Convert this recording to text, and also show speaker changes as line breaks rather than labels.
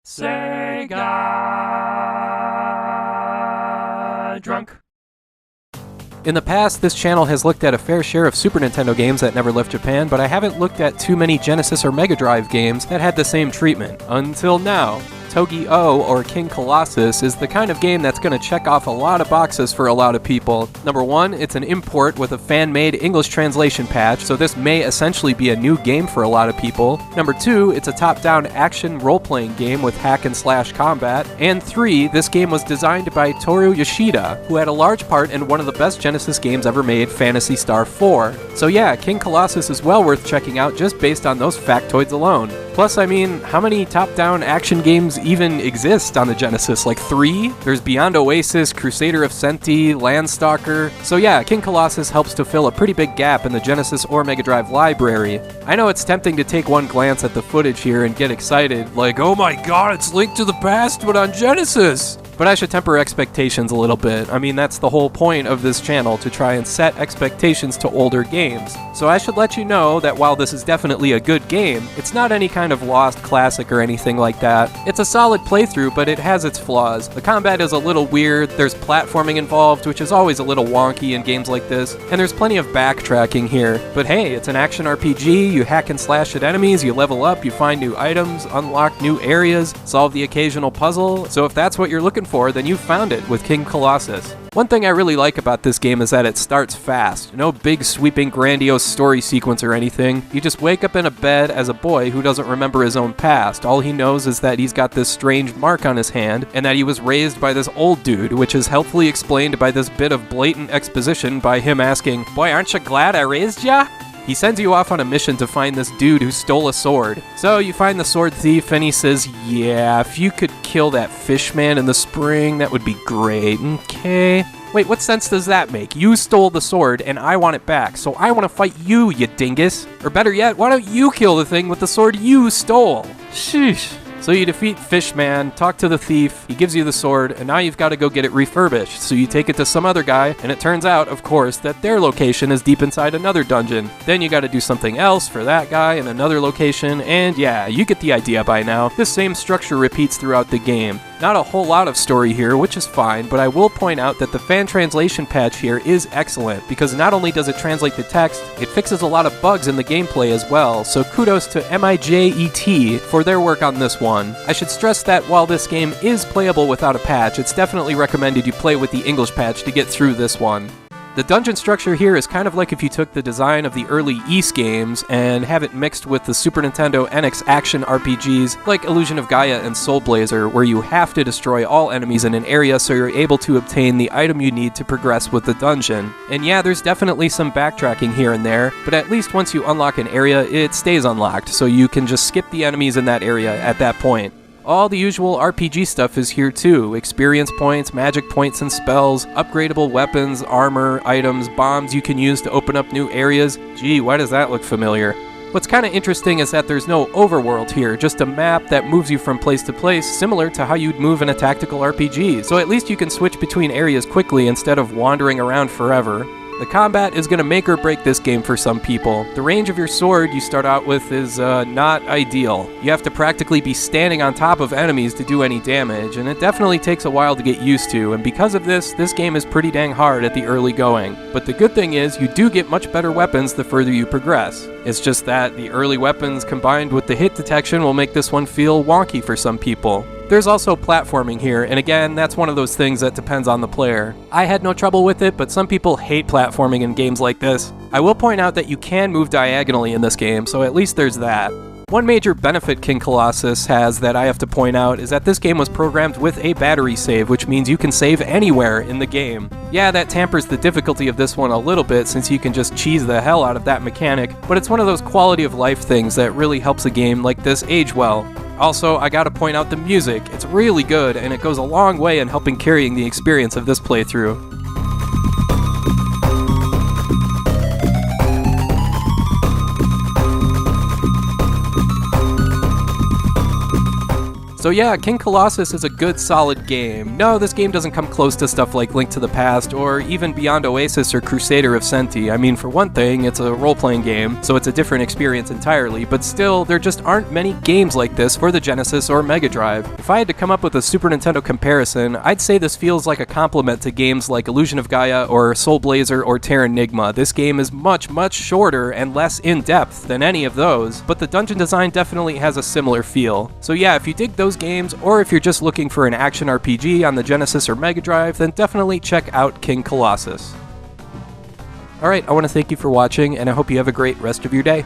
Sega drunk.
In the past, this channel has looked at a fair share of Super Nintendo games that never left Japan, but I haven't looked at too many Genesis or Mega Drive games that had the same treatment. Until now. Tougi-O, or King Colossus, is the kind of game that's going to check off a lot of boxes for a lot of people. Number one, it's an import with a fan-made English translation patch, so this may essentially be a new game for a lot of people. Number two, it's a top-down action role-playing game with hack-and-slash combat. And three, this game was designed by Toru Yoshida, who had a large part in one of the best Genesis games ever made, Phantasy Star 4. So yeah, King Colossus is well worth checking out just based on those factoids alone. Plus, I mean, how many top-down action games even exist on the Genesis? Like 3? There's Beyond Oasis, Crusader of Senti, Landstalker. So yeah, King Colossus helps to fill a pretty big gap in the Genesis or Mega Drive library. I know it's tempting to take one glance at the footage here and get excited, like, oh my god, it's Link to the Past but on Genesis! But I should temper expectations a little bit. I mean, that's the whole point of this channel, to try and set expectations to older games. So I should let you know that while this is definitely a good game, it's not any kind of lost classic or anything like that. It's a solid playthrough, but it has its flaws. The combat is a little weird, there's platforming involved, which is always a little wonky in games like this, and there's plenty of backtracking here. But hey, it's an action RPG, you hack and slash at enemies, you level up, you find new items, unlock new areas, solve the occasional puzzle. So if that's what you're looking for, then you've found it with King Colossus. One thing I really like about this game is that it starts fast. No big sweeping grandiose story sequence or anything. You just wake up in a bed as a boy who doesn't remember his own past. All he knows is that he's got this strange mark on his hand and that he was raised by this old dude, which is helpfully explained by this bit of blatant exposition by him asking, "Boy, aren't you glad I raised ya?" He sends you off on a mission to find this dude who stole a sword. So you find the sword thief and he says, yeah, if you could kill that fish man in the spring, that would be great, okay? Wait, what sense does that make? You stole the sword and I want it back, so I want to fight you, you dingus. Or better yet, why don't you kill the thing with the sword you stole? Sheesh. So you defeat Fishman, talk to the thief, he gives you the sword, and now you've got to go get it refurbished. So you take it to some other guy, and it turns out, of course, that their location is deep inside another dungeon. Then you got to do something else for that guy in another location, and yeah, you get the idea by now. This same structure repeats throughout the game. Not a whole lot of story here, which is fine, but I will point out that the fan translation patch here is excellent, because not only does it translate the text, it fixes a lot of bugs in the gameplay as well, so kudos to MIJET for their work on this one. I should stress that while this game is playable without a patch, it's definitely recommended you play with the English patch to get through this one. The dungeon structure here is kind of like if you took the design of the early Ys games and have it mixed with the Super Nintendo NX action RPGs like Illusion of Gaia and Soul Blazer, where you have to destroy all enemies in an area so you're able to obtain the item you need to progress with the dungeon. And yeah, there's definitely some backtracking here and there, but at least once you unlock an area, it stays unlocked, so you can just skip the enemies in that area at that point. All the usual RPG stuff is here too. Experience points, magic points and spells, upgradable weapons, armor, items, bombs you can use to open up new areas. Gee, why does that look familiar? What's kind of interesting is that there's no overworld here, just a map that moves you from place to place, similar to how you'd move in a tactical RPG. So at least you can switch between areas quickly instead of wandering around forever. The combat is going to make or break this game for some people. The range of your sword you start out with is not ideal. You have to practically be standing on top of enemies to do any damage, and it definitely takes a while to get used to, and because of this game is pretty dang hard at the early going. But the good thing is, you do get much better weapons the further you progress. It's just that the early weapons combined with the hit detection will make this one feel wonky for some people. There's also platforming here, and again, that's one of those things that depends on the player. I had no trouble with it, but some people hate platforming in games like this. I will point out that you can move diagonally in this game, so at least there's that. One major benefit King Colossus has that I have to point out is that this game was programmed with a battery save, which means you can save anywhere in the game. Yeah, that tampers the difficulty of this one a little bit since you can just cheese the hell out of that mechanic, but it's one of those quality of life things that really helps a game like this age well. Also, I gotta point out the music. It's really good, and it goes a long way in helping carrying the experience of this playthrough. So yeah, King Colossus is a good, solid game. No, this game doesn't come close to stuff like Link to the Past, or even Beyond Oasis or Crusader of Senti. I mean, for one thing, it's a role-playing game, so it's a different experience entirely, but still, there just aren't many games like this for the Genesis or Mega Drive. If I had to come up with a Super Nintendo comparison, I'd say this feels like a compliment to games like Illusion of Gaia or Soul Blazer or Terranigma. This game is much, much shorter and less in-depth than any of those, but the dungeon design definitely has a similar feel. So yeah, if you dig those games, or if you're just looking for an action RPG on the Genesis or Mega Drive, then definitely check out King Colossus. Alright, I want to thank you for watching, and I hope you have a great rest of your day.